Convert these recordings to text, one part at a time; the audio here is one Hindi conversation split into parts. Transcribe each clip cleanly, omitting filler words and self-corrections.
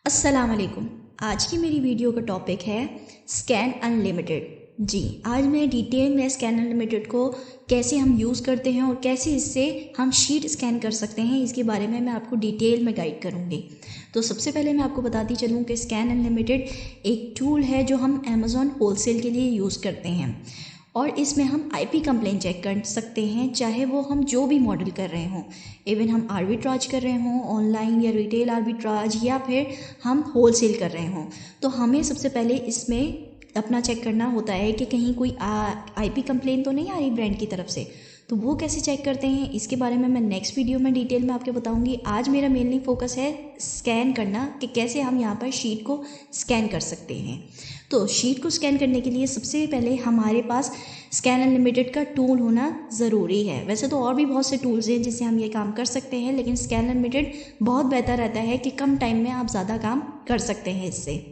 अस्सलाम वालेकुम। आज की मेरी वीडियो का टॉपिक है स्कैन अनलिमिटेड। जी, आज मैं डिटेल में स्कैन अनलिमिटेड को कैसे हम यूज़ करते हैं और कैसे इससे हम शीट स्कैन कर सकते हैं, इसके बारे में मैं आपको डिटेल में गाइड करूँगी। तो सबसे पहले मैं आपको बताती चलूँ कि स्कैन अनलिमिटेड एक टूल है जो हम अमेज़ॉन होलसेल के लिए यूज़ करते हैं और इसमें हम आईपी कंप्लेंट चेक कर सकते हैं, चाहे वो हम जो भी मॉडल कर रहे हों। इवन हम आर्बिट्राज कर रहे हों, ऑनलाइन या रिटेल आर्बिट्राज, या फिर हम होलसेल कर रहे हों, तो हमें सबसे पहले इसमें अपना चेक करना होता है कि कहीं कोई आईपी कंप्लेंट तो नहीं आ रही ब्रांड की तरफ से। तो वो कैसे चेक करते हैं, इसके बारे में मैं नेक्स्ट वीडियो में डिटेल में आपको बताऊंगी। आज मेरा मेनली फोकस है स्कैन करना, कि कैसे हम यहाँ पर शीट को स्कैन कर सकते हैं। तो शीट को स्कैन करने के लिए सबसे पहले हमारे पास स्कैन अनलिमिटेड का टूल होना ज़रूरी है। वैसे तो और भी बहुत से टूल्स हैं जिससे हम ये काम कर सकते हैं, लेकिन स्कैन अनलिमिटेड बहुत बेहतर रहता है कि कम टाइम में आप ज़्यादा काम कर सकते हैं इससे।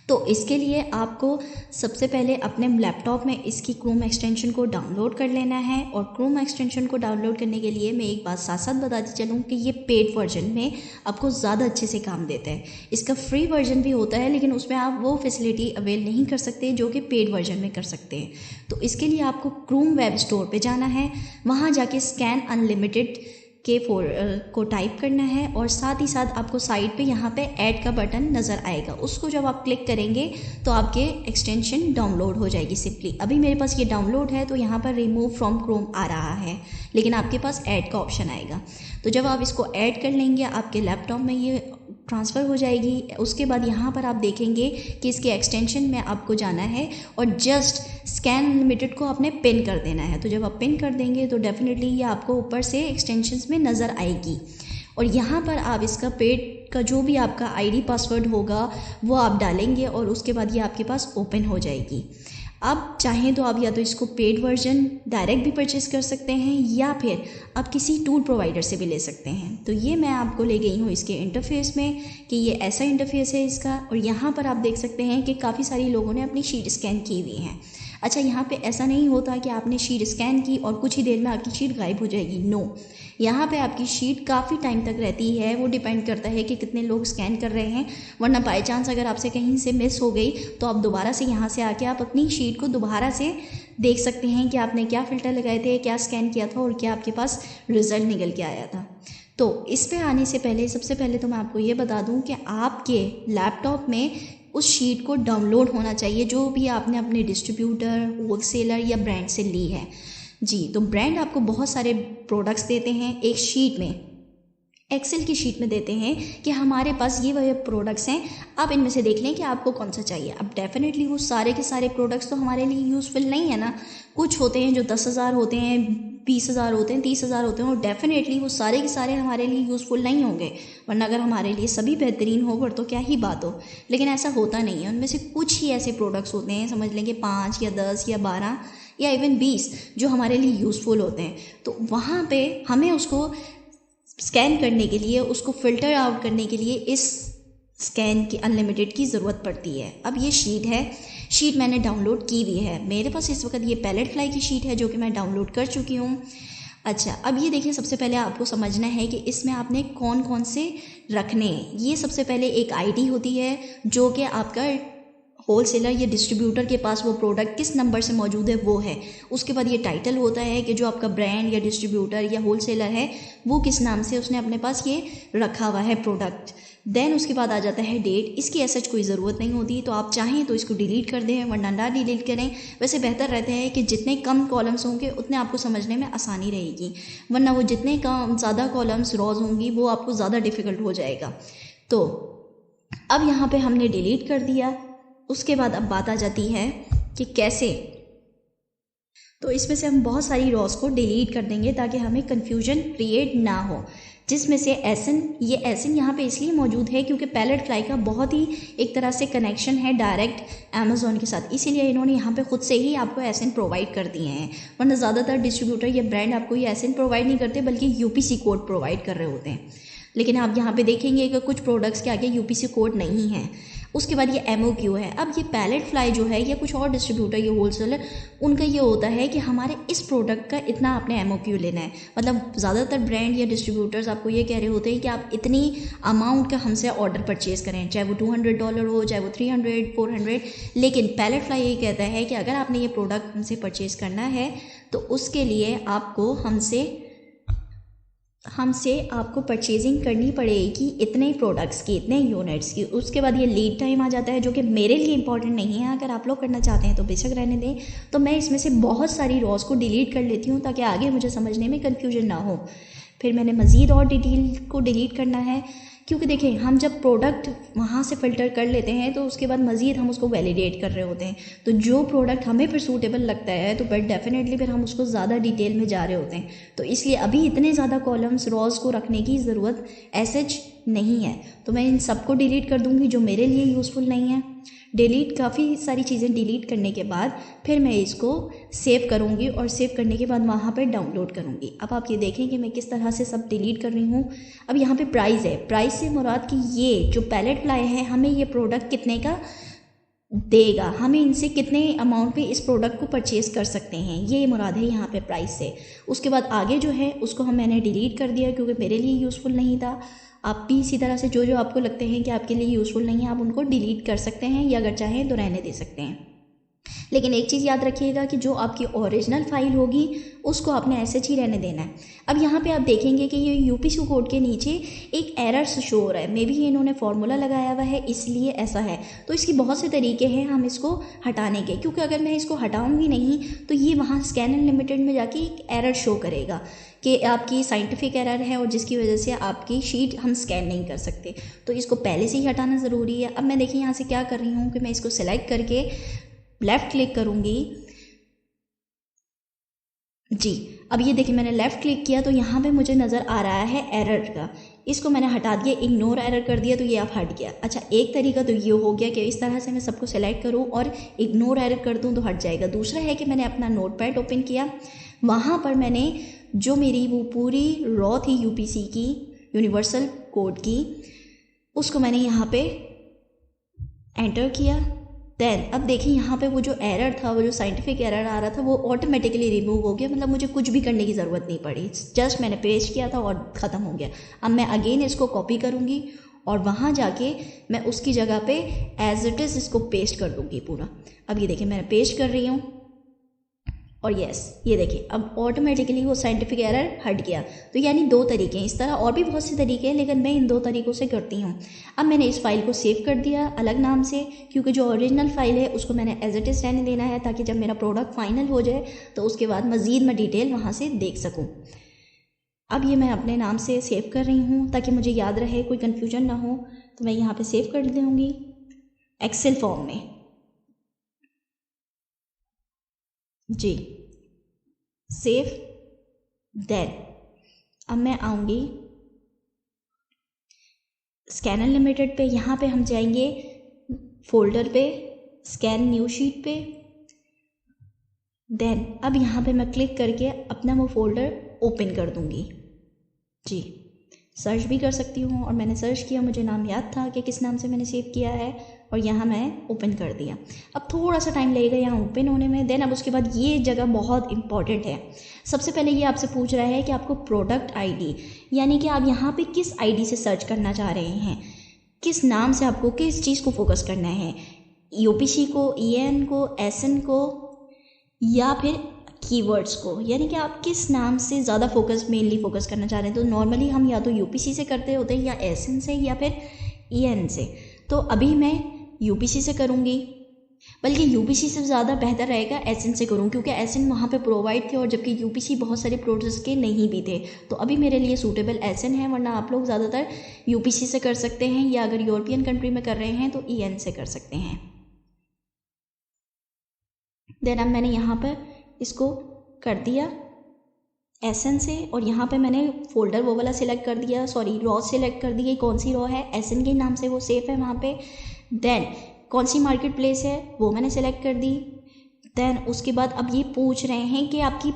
तो इसके लिए आपको सबसे पहले अपने लैपटॉप में इसकी क्रोम एक्सटेंशन को डाउनलोड कर लेना है। और क्रोम एक्सटेंशन को डाउनलोड करने के लिए मैं एक बात साथ साथ बताती चलूँ कि ये पेड वर्जन में आपको ज़्यादा अच्छे से काम देता है। इसका फ्री वर्जन भी होता है, लेकिन उसमें आप वो फैसिलिटी अवेल नहीं कर सकते जो कि पेड वर्जन में कर सकते हैं। तो इसके लिए आपको क्रोम वेब स्टोर पर जाना है, वहाँ जाके स्कैन अनलिमिटेड के को टाइप करना है और साथ ही साथ आपको साइड पे यहाँ पे ऐड का बटन नज़र आएगा। उसको जब आप क्लिक करेंगे तो आपके एक्सटेंशन डाउनलोड हो जाएगी सिंपली। अभी मेरे पास ये डाउनलोड है तो यहाँ पर रिमूव फ्रॉम क्रोम आ रहा है, लेकिन आपके पास ऐड का ऑप्शन आएगा। तो जब आप इसको ऐड कर लेंगे आपके लैपटॉप में ये ट्रांसफ़र हो जाएगी। उसके बाद यहाँ पर आप देखेंगे कि इसके एक्सटेंशन में आपको जाना है और जस्ट स्कैन अनलिमिटेड को आपने पिन कर देना है। तो जब आप पिन कर देंगे तो डेफिनेटली ये आपको ऊपर से एक्सटेंशंस में नज़र आएगी और यहाँ पर आप इसका पेड का जो भी आपका आईडी पासवर्ड होगा वो आप डालेंगे और उसके बाद ये आपके पास ओपन हो जाएगी। आप चाहें तो आप या तो इसको पेड वर्जन डायरेक्ट भी परचेज़ कर सकते हैं या फिर आप किसी टूल प्रोवाइडर से भी ले सकते हैं। तो ये मैं आपको ले गई हूँ इसके इंटरफेस में कि ये ऐसा इंटरफेस है इसका। और यहाँ पर आप देख सकते हैं कि काफ़ी सारी लोगों ने अपनी शीट स्कैन की हुई है। अच्छा, यहाँ पे ऐसा नहीं होता कि आपने शीट स्कैन की और कुछ ही देर में आपकी शीट गायब हो जाएगी। नो, यहाँ पे आपकी शीट काफ़ी टाइम तक रहती है। वो डिपेंड करता है कि कितने लोग स्कैन कर रहे हैं, वरना बाई चांस अगर आपसे कहीं से मिस हो गई तो आप दोबारा से यहाँ से आके आप अपनी शीट को दोबारा से देख सकते हैं कि आपने क्या फ़िल्टर लगाए थे, क्या स्कैन किया था और क्या आपके पास रिज़ल्ट निकल के आया था। तो इस पे आने से पहले सबसे पहले तो मैं आपको ये बता दूँ कि आपके लैपटॉप में उस शीट को डाउनलोड होना चाहिए जो भी आपने अपने डिस्ट्रीब्यूटर, होलसेलर या ब्रांड से ली है। जी, तो ब्रांड आपको बहुत सारे प्रोडक्ट्स देते हैं एक शीट में, एक्सेल की शीट में देते हैं कि हमारे पास ये वह प्रोडक्ट्स हैं, आप इनमें से देख लें कि आपको कौन सा चाहिए। अब डेफिनेटली वो सारे के सारे प्रोडक्ट्स तो हमारे लिए यूज़फुल नहीं है ना। कुछ होते हैं जो 10,000 होते हैं, 20,000 होते हैं, 30,000 होते हैं और डेफिनेटली वो सारे के सारे हमारे लिए यूज़फुल नहीं होंगे, वरना अगर हमारे लिए सभी बेहतरीन हो पर तो क्या ही बात हो। लेकिन ऐसा होता नहीं है। उनमें से कुछ ही ऐसे प्रोडक्ट्स होते हैं, समझ लेंगे 5 या 10 या 12 या इवन 20, जो हमारे लिए यूज़फुल होते हैं। तो वहाँ पे हमें उसको स्कैन करने के लिए, उसको फ़िल्टर आउट करने के लिए इस स्कैन की अनलिमिटेड की ज़रूरत पड़ती है। अब ये शीट है, शीट मैंने डाउनलोड की हुई है। मेरे पास इस वक्त ये पैलेट फ्लाई की शीट है जो कि मैं डाउनलोड कर चुकी हूँ। अच्छा, अब ये देखिए, सबसे पहले आपको समझना है कि इसमें आपने कौन कौन से रखने हैं। ये सबसे पहले एक आईडी होती है जो कि आपका होलसेलर या डिस्ट्रीब्यूटर के पास वो प्रोडक्ट किस नंबर से मौजूद है वो है। उसके बाद ये टाइटल होता है कि जो आपका ब्रांड या डिस्ट्रीब्यूटर या होलसेलर है वो किस नाम से उसने अपने पास ये रखा हुआ है प्रोडक्ट। देन उसके बाद आ जाता है डेट। इसकी ऐसा कोई ज़रूरत नहीं होती, तो आप चाहें तो इसको डिलीट कर दें, वरना ना डिलीट करें। वैसे बेहतर रहता है कि जितने कम कॉलम्स होंगे उतने आपको समझने में आसानी रहेगी, वरना वो जितने कम ज़्यादा कॉलम्स रॉज होंगी वो आपको ज़्यादा डिफ़िकल्ट हो जाएगा। तो अब यहाँ पर हमने डिलीट कर दिया। उसके बाद अब बात आ जाती है कि कैसे। तो इसमें से हम बहुत सारी रॉस को डिलीट कर देंगे ताकि हमें कन्फ्यूजन क्रिएट ना हो। जिसमें से एसन, ये एसन यहाँ पे इसलिए मौजूद है क्योंकि पैलेट फ्लाई का बहुत ही एक तरह से कनेक्शन है डायरेक्ट अमेज़ॉन के साथ, इसीलिए इन्होंने यहाँ पे खुद से ही आपको एसन प्रोवाइड कर दिए हैं। वरना ज़्यादातर डिस्ट्रीब्यूटर या ब्रांड आपको ये एसन प्रोवाइड नहीं करते, बल्कि यूपीसी कोड प्रोवाइड कर रहे होते हैं। लेकिन आप यहाँ पे देखेंगे कि कुछ प्रोडक्ट्स के आगे यूपीसी कोड नहीं है। उसके बाद ये MOQ है। अब ये पैलेट फ्लाई जो है या कुछ और डिस्ट्रीब्यूटर या होलसेलर, उनका ये होता है कि हमारे इस प्रोडक्ट का इतना आपने MOQ लेना है। मतलब ज़्यादातर ब्रांड या डिस्ट्रीब्यूटर्स आपको ये कह रहे होते हैं कि आप इतनी अमाउंट का हमसे ऑर्डर परचेज़ करें, चाहे वो $200 हो, चाहे वो 300, 400। लेकिन पैलेट फ्लाई ये कहता है कि अगर आपने ये प्रोडक्ट हमसे परचेज़ करना है तो उसके लिए आपको हमसे आपको परचेजिंग करनी पड़ेगी इतने प्रोडक्ट्स की, इतने यूनिट्स की। उसके बाद ये लीड टाइम आ जाता है, जो कि मेरे लिए इंपॉर्टेंट नहीं है। अगर आप लोग करना चाहते हैं तो बेशक रहने दें। तो मैं इसमें से बहुत सारी रॉस को डिलीट कर लेती हूँ ताकि आगे मुझे समझने में कन्फ्यूजन ना हो। फिर मैंने मज़ीद और डिटेल को डिलीट करना है, क्योंकि देखें हम जब प्रोडक्ट वहाँ से फ़िल्टर कर लेते हैं तो उसके बाद मज़ीद हम उसको वैलिडेट कर रहे होते हैं। तो जो प्रोडक्ट हमें फिर सूटेबल लगता है तो फिर डेफिनेटली फिर हम उसको ज़्यादा डिटेल में जा रहे होते हैं। तो इसलिए अभी इतने ज़्यादा कॉलम्स रॉज को रखने की ज़रूरत एसएच नहीं है। तो मैं इन सबको डिलीट कर दूँगी जो मेरे लिए यूज़फुल नहीं है। काफ़ी सारी चीज़ें डिलीट करने के बाद फिर मैं इसको सेव करूँगी और सेव करने के बाद वहाँ पर डाउनलोड करूँगी। अब आप ये देखें कि मैं किस तरह से सब डिलीट कर रही हूँ। अब यहाँ पे प्राइस है, प्राइस से मुराद कि ये जो पैलेट फ्लाई है हमें ये प्रोडक्ट कितने का देगा, हमें इनसे कितने अमाउंट पे इस प्रोडक्ट को परचेज़ कर सकते हैं, ये मुराद है यहाँ पे प्राइस से। उसके बाद आगे जो है उसको मैंने डिलीट कर दिया क्योंकि मेरे लिए यूज़फुल नहीं था। आप भी इसी तरह से जो आपको लगते हैं कि आपके लिए यूज़फुल नहीं है आप उनको डिलीट कर सकते हैं या अगर चाहें तो रहने दे सकते हैं। लेकिन एक चीज़ याद रखिएगा कि जो आपकी ओरिजिनल फाइल होगी उसको आपने ऐसे ही रहने देना है। अब यहाँ पे आप देखेंगे कि ये यूपीसी कोड के नीचे एक एरर शो हो रहा है। मे बी ये इन्होंने फार्मूला लगाया हुआ है इसलिए ऐसा है। तो इसकी बहुत से तरीके हैं हम इसको हटाने के, क्योंकि अगर मैं इसको हटाऊंगी नहीं तो ये वहाँ स्कैन अनलिमिटेड में जाके एक एरर शो करेगा कि आपकी साइंटिफिक एरर है और जिसकी वजह से आपकी शीट हम स्कैन नहीं कर सकते। तो इसको पहले से ही हटाना ज़रूरी है। अब मैं देखिए यहाँ से क्या कर रही हूँ कि मैं इसको सिलेक्ट करके लेफ़्ट क्लिक करूँगी जी। अब ये देखिए मैंने लेफ़्ट क्लिक किया तो यहाँ पे मुझे नज़र आ रहा है एरर का, इसको मैंने हटा दिया, इग्नोर एरर कर दिया तो ये आप हट गया। अच्छा, एक तरीका तो ये हो गया कि इस तरह से मैं सबको सेलेक्ट करूँ और इग्नोर एरर कर दूँ तो हट जाएगा। दूसरा है कि मैंने अपना नोटपैड ओपन किया, वहाँ पर मैंने जो मेरी वो पूरी रॉ थी यूपीसी की, यूनिवर्सल कोड की, उसको मैंने यहाँ पे एंटर किया। देन अब देखिए यहाँ पे वो जो एरर था, वो जो साइंटिफिक एरर आ रहा था वो ऑटोमेटिकली रिमूव हो गया। मतलब मुझे कुछ भी करने की ज़रूरत नहीं पड़ी, जस्ट मैंने पेस्ट किया था और ख़त्म हो गया। अब मैं अगेन इसको कॉपी करूँगी और वहाँ जाके मैं उसकी जगह पे एज इट इज़ इसको पेस्ट कर दूँगी पूरा। अब ये देखिए मैंने पेस्ट कर रही हूँ और यस ये देखिए अब ऑटोमेटिकली वो साइंटिफिक एरर हट गया। तो यानी दो तरीके हैं, इस तरह और भी बहुत से तरीके हैं लेकिन मैं इन दो तरीक़ों से करती हूँ। अब मैंने इस फाइल को सेव कर दिया अलग नाम से, क्योंकि जो ओरिजिनल फाइल है उसको मैंने एज इट इज़ रहने देना है ताकि जब मेरा प्रोडक्ट फाइनल हो जाए तो उसके बाद मज़ीद मैं डिटेल वहाँ से देख सकूँ। अब ये मैं अपने नाम से सेव कर रही हूँ ताकि मुझे याद रहे, कोई कन्फ्यूजन ना हो। तो मैं यहाँ पर सेव कर दूँगी एक्सेल फॉर्म में जी, सेव। देन अब मैं आऊँगी स्कैन अनलिमिटेड पे, यहाँ पे हम जाएंगे फोल्डर पे, स्कैन न्यू शीट पे। देन अब यहाँ पे मैं क्लिक करके अपना वो फोल्डर ओपन कर दूँगी जी। सर्च भी कर सकती हूँ और मैंने सर्च किया, मुझे नाम याद था कि किस नाम से मैंने सेव किया है और यहाँ मैं ओपन कर दिया। अब थोड़ा सा टाइम लगेगा यहाँ ओपन होने में। देन अब उसके बाद ये जगह बहुत इंपॉर्टेंट है। सबसे पहले ये आपसे पूछ रहा है कि आपको प्रोडक्ट आईडी, यानी कि आप यहाँ पे किस आईडी से सर्च करना चाह रहे हैं, किस नाम से आपको किस चीज़ को फोकस करना है, यूपीसी को, ईएन को, एसएन को या फिर कीवर्ड्स को, यानी कि आप किस नाम से ज़्यादा मेनली फोकस करना चाह रहे हैं। तो नॉर्मली हम या तो यूपीसी से करते होते हैं या एसएन से या फिर ईएन से। तो अभी मैं यूपीसी से करूँगी, बल्कि यूपीसी से ज़्यादा बेहतर रहेगा एसएन से करूँ, क्योंकि एसएन वहाँ पे प्रोवाइड थे और जबकि यूपीसी बहुत सारे प्रोसेस के नहीं भी थे। तो अभी मेरे लिए सूटेबल एसएन है, वरना आप लोग ज़्यादातर यूपीसी से कर सकते हैं या अगर यूरोपियन कंट्री में कर रहे हैं तो ईएन से कर सकते हैं। देन अब मैंने यहाँ पर इसको कर दिया एसएन से और यहाँ पे मैंने फोल्डर वो वाला सिलेक्ट कर दिया, सॉरी रॉ सिलेक्ट कर दी, कौन सी रॉ है, एसएन के नाम से वो सेफ है वहाँ पे। देन कौन सी मार्केट प्लेस है वो मैंने सेलेक्ट कर दी। देन उसके बाद अब ये पूछ रहे हैं कि आपकी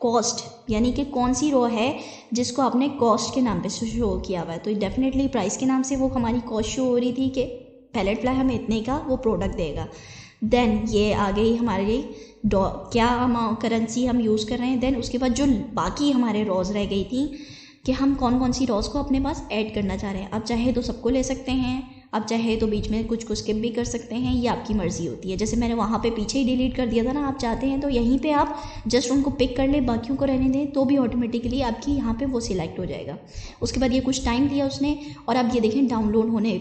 कॉस्ट, यानी कि कौन सी रॉ है जिसको आपने कॉस्ट के नाम पे शो किया हुआ है। तो डेफिनेटली प्राइस के नाम से वो हमारी कॉस्ट शो हो रही थी कि पैलेट प्लाई हमें इतने का वो प्रोडक्ट देगा। देन ये आ गई हमारी क्या अमाउंट करेंसी हम यूज़ कर रहे हैं। देन उसके बाद जो बाकी हमारे रॉज रह गई थी कि हम कौन कौन सी रॉज को अपने पास ऐड करना चाह रहे हैं। आप चाहे तो सबको ले सकते हैं, आप चाहे तो बीच में कुछ स्किप भी कर सकते हैं, ये आपकी मर्ज़ी होती है। जैसे मैंने वहाँ पे पीछे ही डिलीट कर दिया था ना, आप चाहते हैं तो यहीं पे आप जस्ट उनको पिक कर ले, बाकियों को रहने दें, तो भी ऑटोमेटिकली आपकी यहाँ पे वो सिलेक्ट हो जाएगा। उसके बाद ये कुछ टाइम दिया उसने और अब ये देखें डाउनलोड होने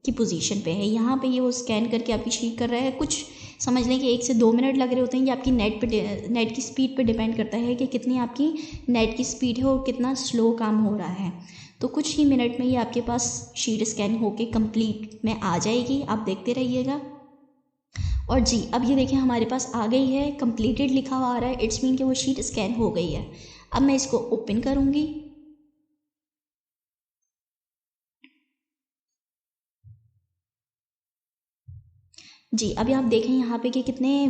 की पोजीशन पे है। यहाँ पे ये वो स्कैन करके आपकी शीट कर रहा है। कुछ समझ लें कि 1 से 2 मिनट लग रहे होते हैं। ये आपकी नेट की स्पीड पे डिपेंड करता है कि कितनी आपकी नेट की स्पीड है और कितना स्लो काम हो रहा है। तो कुछ ही मिनट में ये आपके पास शीट स्कैन होके कंप्लीट में आ जाएगी, आप देखते रहिएगा। और जी अब ये देखें हमारे पास आ गई है, कंप्लीटेड लिखा हुआ आ रहा है, इट्स मीन कि वो शीट स्कैन हो गई है। अब मैं इसको ओपन करूँगी। जी अभी आप देखें यहाँ पे कि कितने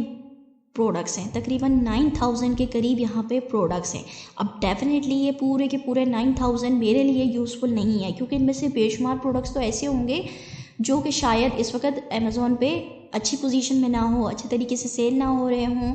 प्रोडक्ट्स हैं, तकरीबन 9000 के करीब यहाँ पे प्रोडक्ट्स हैं। अब डेफिनेटली ये पूरे के पूरे 9000 मेरे लिए यूज़फुल नहीं है, क्योंकि इनमें से बेशुमार प्रोडक्ट्स तो ऐसे होंगे जो कि शायद इस वक्त अमेज़ॉन पे अच्छी पोजीशन में ना हो, अच्छे तरीके से सेल ना हो रहे हों,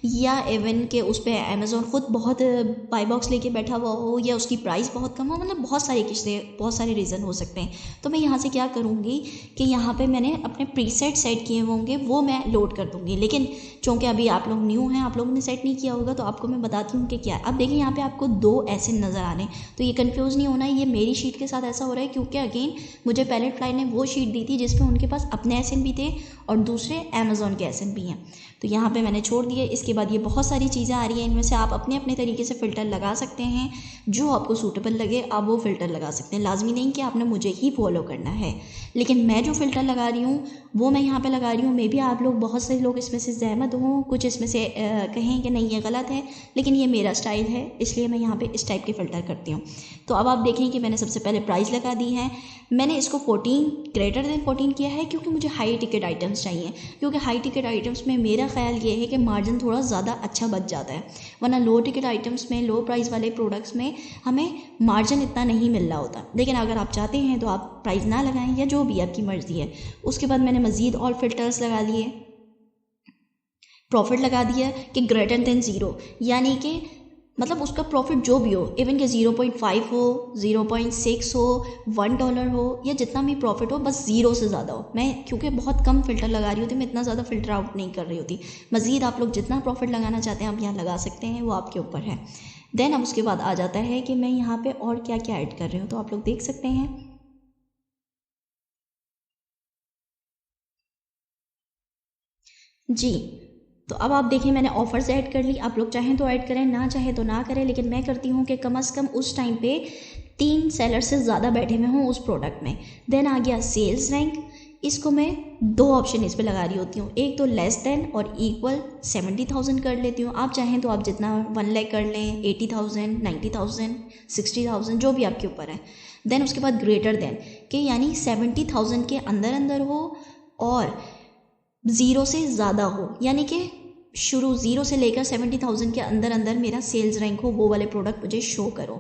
या इवन के उस पर अमेज़ॉन ख़ुद बहुत बाई बॉक्स लेके बैठा हुआ हो, या उसकी प्राइस बहुत कम हो। मतलब बहुत सारी किस्सें, बहुत सारे रीज़न हो सकते हैं। तो मैं यहाँ से क्या करूँगी कि यहाँ पे मैंने अपने प्रीसेट सेट किए होंगे, वो मैं लोड कर दूँगी। लेकिन चूँकि अभी आप लोग न्यू हैं, आप लोगों ने सेट नहीं किया होगा, तो आपको मैं बताती हूँ कि क्या है। अब देखिए यहाँ पर आपको 2 ऐसे नज़र आ रहे हैं, तो ये कन्फ्यूज़ नहीं होना है, ये मेरी शीट के साथ ऐसा हो रहा है क्योंकि अगेन मुझे पैलेट फ्लाई ने वो शीट दी थी जिसमें उनके पास अपने एसएन भी थे और दूसरे अमेज़ॉन के एसएन भी हैं। तो यहाँ पे मैंने छोड़ दिए। इसके बाद ये बहुत सारी चीज़ें आ रही हैं, इनमें से आप अपने अपने तरीके से फ़िल्टर लगा सकते हैं, जो आपको सूटेबल लगे आप वो फ़िल्टर लगा सकते हैं। लाजमी नहीं कि आपने मुझे ही फॉलो करना है, लेकिन मैं जो फ़िल्टर लगा रही हूँ वो मैं यहाँ पे लगा रही हूँ। मे बी आप लोग बहुत से लोग इसमें से सहमत हों, कुछ इसमें से कहें कि नहीं ये गलत है, लेकिन ये मेरा स्टाइल है, इसलिए मैं यहाँ पर इस टाइप के फ़िल्टर करती हूँ। तो अब आप देखें कि मैंने सबसे पहले प्राइस लगा दी है। मैंने इसको 14 ग्रेटर देन 14 किया है क्योंकि मुझे हाई टिकट आइटम्स चाहिए, क्योंकि हाई टिकट आइटम्स में मेरा ख्याल ये है कि मार्जिन थोड़ा ज़्यादा अच्छा बच जाता है, वरना लो टिकट आइटम्स में, लो प्राइस वाले प्रोडक्ट्स में हमें मार्जिन इतना नहीं मिल रहा होता। लेकिन अगर आप चाहते हैं तो आप प्राइस ना लगाएं, या जो भी आपकी मर्ज़ी है। उसके बाद मैंने मज़ीद और फिल्टर्स लगा लिए, प्रॉफिट लगा दिया कि ग्रेटर देन 0, यानी कि मतलब उसका प्रॉफिट जो भी हो, इवन कि 0.5 हो, 0.6 हो, $1 हो, या जितना भी प्रॉफिट हो, बस 0 से ज़्यादा हो। मैं क्योंकि बहुत कम फ़िल्टर लगा रही होती, मैं इतना ज़्यादा फ़िल्टर आउट नहीं कर रही होती। मज़ीद आप लोग जितना प्रॉफिट लगाना चाहते हैं आप यहाँ लगा सकते हैं, वो आपके ऊपर है। देन अब उसके बाद आ जाता है कि मैं यहाँ पर और क्या क्या ऐड कर रही हूँ, तो आप लोग देख सकते हैं। जी तो अब आप देखें मैंने ऑफ़र्स ऐड कर ली, आप लोग चाहें तो ऐड करें, ना चाहें तो ना करें, लेकिन मैं करती हूँ कि कम से कम उस टाइम पे 3 सेलर से ज़्यादा बैठे हुए हों उस प्रोडक्ट में। देन आ गया सेल्स रैंक, इसको मैं 2 ऑप्शन इस पे लगा रही होती हूँ, एक तो लेस देन और इक्वल 70,000 कर लेती हूँ। आप चाहें तो आप जितना 1 लाख कर लें, 80,000, 90,000, 60,000, जो भी आपके ऊपर है। देन उसके बाद ग्रेटर देन कि यानी 70,000 के अंदर अंदर हो और 0 से ज़्यादा हो, यानी कि शुरू 0 से लेकर 70,000 के अंदर अंदर मेरा सेल्स रैंक हो, वो वाले प्रोडक्ट मुझे शो करो।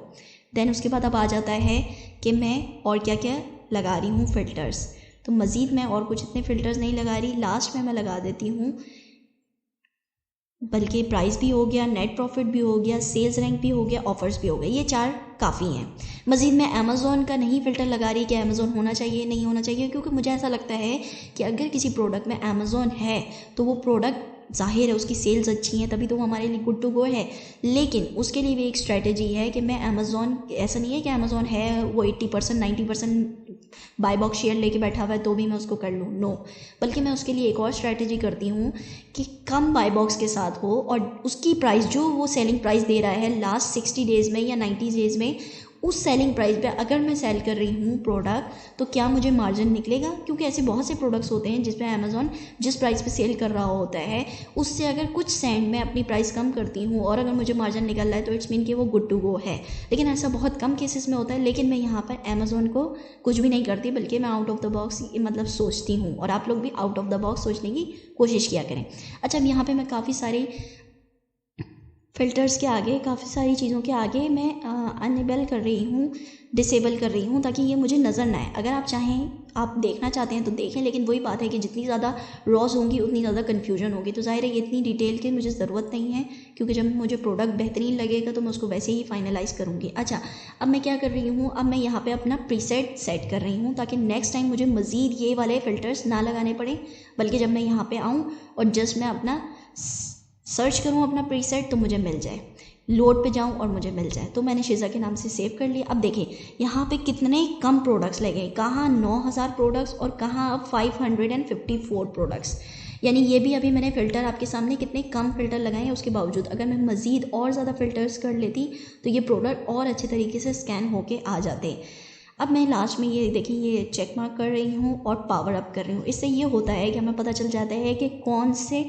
देन उसके बाद अब आ जाता है कि मैं और क्या क्या लगा रही हूँ फ़िल्टर्स। तो मज़ीद मैं और कुछ इतने फ़िल्टर्स नहीं लगा रही, लास्ट में मैं लगा देती हूँ, बल्कि प्राइस भी हो गया, नेट प्रॉफिट भी हो गया, सेल्स रैंक भी हो गया, ऑफ़र्स भी हो गए, ये 4 काफ़ी हैं। मज़ीद मैं अमेज़ॉन का नहीं फ़िल्टर लगा रही कि अमेज़ॉन होना चाहिए नहीं होना चाहिए, क्योंकि मुझे ऐसा लगता है कि अगर किसी प्रोडक्ट में अमेज़ॉन है तो वो प्रोडक्ट ज़ाहिर है उसकी सेल्स अच्छी हैं, तभी तो वो हमारे लिए गुड टू गो है। लेकिन उसके लिए भी एक स्ट्रेटजी है कि मैं अमेज़ॉन, ऐसा नहीं है कि अमेज़ॉन है वो 80% 90% बाय बॉक्स शेयर लेके बैठा हुआ है तो भी मैं उसको कर लूँ, नो। बल्कि मैं उसके लिए एक और स्ट्रेटजी करती हूँ कि कम बाय बॉक्स के साथ हो और उसकी प्राइस जो वो सेलिंग प्राइस दे रहा है लास्ट 60 डेज़ में या 90 डेज़ में, उस सेलिंग प्राइस पे अगर मैं सेल कर रही हूँ प्रोडक्ट, तो क्या मुझे मार्जिन निकलेगा? क्योंकि ऐसे बहुत से प्रोडक्ट्स होते हैं जिस पे अमेज़ॉन जिस प्राइस पे सेल कर रहा होता है उससे अगर कुछ सेंट मैं अपनी प्राइस कम करती हूँ और अगर मुझे मार्जिन निकल रहा है तो इट्स मीन कि वो गुड टू गो है। लेकिन ऐसा बहुत कम केसेस में होता है। लेकिन मैं यहाँ पर अमेज़ॉन को कुछ भी नहीं करती, बल्कि मैं आउट ऑफ द बॉक्स मतलब सोचती हूँ, और आप लोग भी आउट ऑफ द बॉक्स सोचने की कोशिश किया करें। अच्छा, अब यहाँ पर मैं काफ़ी सारी फ़िल्टर्स के आगे, काफ़ी सारी चीज़ों के आगे मैं अनेबल कर रही हूँ, डिसेबल कर रही हूँ, ताकि ये मुझे नज़र ना आए। अगर आप चाहें, आप देखना चाहते हैं तो देखें, लेकिन वही बात है कि जितनी ज़्यादा रॉज़ होंगी उतनी ज़्यादा कन्फ्यूजन होगी। तो ज़ाहिर है ये इतनी डिटेल की मुझे ज़रूरत नहीं है, क्योंकि जब मुझे प्रोडक्ट बेहतरीन लगेगा तो मैं उसको वैसे ही फाइनलाइज़ करूँगी। अच्छा, अब मैं क्या कर रही हूँ, अब मैं यहाँ पर अपना प्रीसेट सेट कर रही हूँ, ताकि नेक्स्ट टाइम मुझे मज़ीद ये वाले फ़िल्टर्स ना लगाने पड़े, बल्कि जब मैं यहाँ पर आऊँ और जस्ट मैं अपना सर्च करूँ अपना प्रीसेट तो मुझे मिल जाए, लोड पे जाऊँ और मुझे मिल जाए। तो मैंने शिज़ा के नाम से सेव कर लिया। अब देखिए यहाँ पे कितने कम प्रोडक्ट्स लगे, कहाँ 9000 प्रोडक्ट्स और कहाँ अब 554 प्रोडक्ट्स। यानी ये भी अभी मैंने फ़िल्टर आपके सामने कितने कम फ़िल्टर लगाए हैं, उसके बावजूद अगर मैं मज़ीद और ज़्यादा फ़िल्टर्स कर लेती तो ये प्रोडक्ट और अच्छे तरीके से स्कैन होके आ जाते। अब मैं लास्ट में ये देखिए ये चेक मार्क कर रही हूँ और पावर अप कर रही हूँ। इससे ये होता है कि हमें पता चल जाता है कि कौन से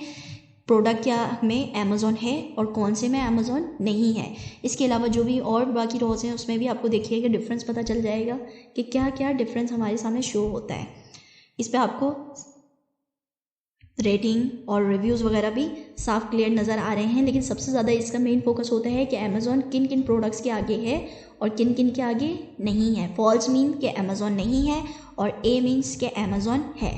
प्रोडक्ट क्या में अमेज़ॉन है और कौन से में अमेज़ॉन नहीं है। इसके अलावा जो भी और बाकी रोज़ हैं उसमें भी आपको देखिएगा डिफरेंस पता चल जाएगा कि क्या क्या डिफरेंस हमारे सामने शो होता है। इस पे आपको रेटिंग और रिव्यूज़ वगैरह भी साफ क्लियर नज़र आ रहे हैं, लेकिन सबसे ज़्यादा इसका मेन फोकस होता है कि अमेज़ॉन किन किन प्रोडक्ट्स के आगे है और किन किन के आगे नहीं है। फॉल्स मीन कि अमेज़ॉन नहीं है और ए मीन्स के अमेज़ॉन है।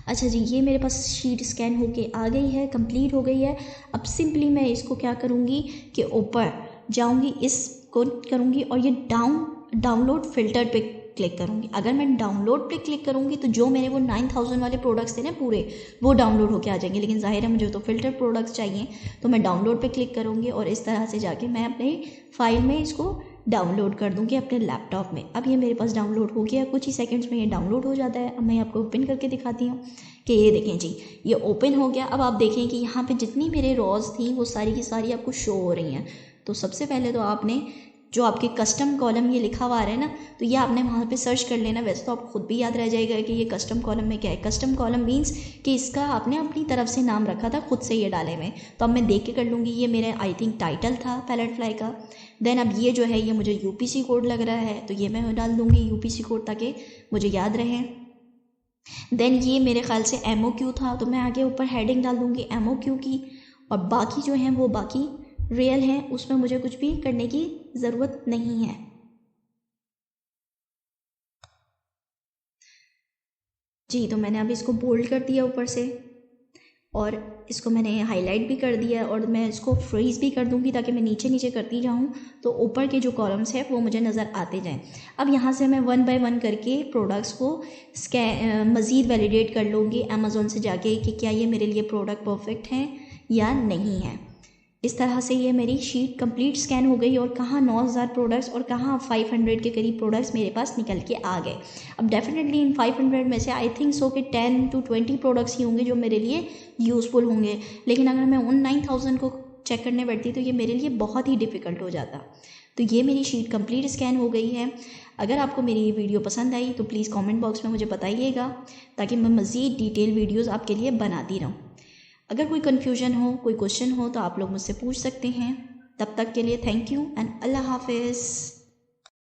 अच्छा जी, ये मेरे पास शीट स्कैन होके आ गई है, कंप्लीट हो गई है। अब सिंपली मैं इसको क्या करूँगी कि ऊपर जाऊँगी, इसको करूँगी और ये डाउनलोड फ़िल्टर पे क्लिक करूँगी। अगर मैं डाउनलोड पे क्लिक करूँगी तो जो मेरे वो 9000 वाले प्रोडक्ट्स थे ना पूरे, वो डाउनलोड होके आ जाएंगे, लेकिन ज़ाहिर है मुझे तो फ़िल्टर प्रोडक्ट्स चाहिए, तो मैं डाउनलोड पे क्लिक करूँगी और इस तरह से जाके मैं अपने फ़ाइल में इसको डाउनलोड कर दूँगी अपने लैपटॉप में। अब ये मेरे पास डाउनलोड हो गया, कुछ ही सेकंड्स में ये डाउनलोड हो जाता है। अब मैं आपको ओपन करके दिखाती हूँ कि ये देखें जी, ये ओपन हो गया। अब आप देखें कि यहाँ पे जितनी मेरे रॉज थी वो सारी की सारी आपको शो हो रही हैं। तो सबसे पहले तो आपने जो आपके कस्टम कॉलम ये लिखा हुआ आ रहा है ना, तो ये आपने वहाँ पे सर्च कर लेना। वैसे तो आपको खुद भी याद रह जाएगा कि ये कस्टम कॉलम में क्या है। कस्टम कॉलम मीन्स कि इसका आपने अपनी तरफ से नाम रखा था, खुद से ये डाले में। तो अब मैं देख के कर लूँगी। ये मेरा आई थिंक टाइटल था पैलेट फ्लाई का। देन अब ये जो है ये मुझे यूपीसी कोड लग रहा है, तो ये मैं डाल दूँगी यूपीसी कोड ताकि मुझे याद रहे। देन ये मेरे ख्याल से MOQ था, तो मैं आगे ऊपर हेडिंग डाल दूँगी MOQ की, और बाकी जो हैं वो बाकी रियल हैं, उसमें मुझे कुछ भी करने की ज़रूरत नहीं है। जी, तो मैंने अब इसको बोल्ड कर दिया ऊपर से और इसको मैंने हाईलाइट भी कर दिया और मैं इसको फ्रीज़ भी कर दूंगी ताकि मैं नीचे नीचे करती जाऊँ तो ऊपर के जो कॉलम्स हैं वो मुझे नज़र आते जाएं। अब यहाँ से मैं 1 बाय 1 करके प्रोडक्ट्स को मज़ीद वैलिडेट कर लूँगी अमेज़ॉन से जाके कि क्या ये मेरे लिए प्रोडक्ट परफेक्ट हैं या नहीं है। इस तरह से ये मेरी शीट कंप्लीट स्कैन हो गई और कहाँ 9000 प्रोडक्ट्स और कहाँ 500 के करीब प्रोडक्ट्स मेरे पास निकल के आ गए। अब डेफिनेटली इन 500 में से आई थिंक सो कि 10 to 20 प्रोडक्ट्स ही होंगे जो मेरे लिए यूज़फुल होंगे, लेकिन अगर मैं उन 9000 को चेक करने बैठती तो ये मेरे लिए बहुत ही डिफ़िकल्ट हो जाता। तो ये मेरी शीट कंप्लीट स्कैन हो गई है। अगर आपको मेरी ये वीडियो पसंद आई तो प्लीज़ कमेंट बॉक्स में मुझे बताइएगा ताकि मैं मज़ीद डिटेल वीडियोज़ आपके लिए बनाती रहूँ। अगर कोई कन्फ्यूजन हो, कोई क्वेश्चन हो तो आप लोग मुझसे पूछ सकते हैं। तब तक के लिए थैंक यू एंड अल्लाह हाफिज़।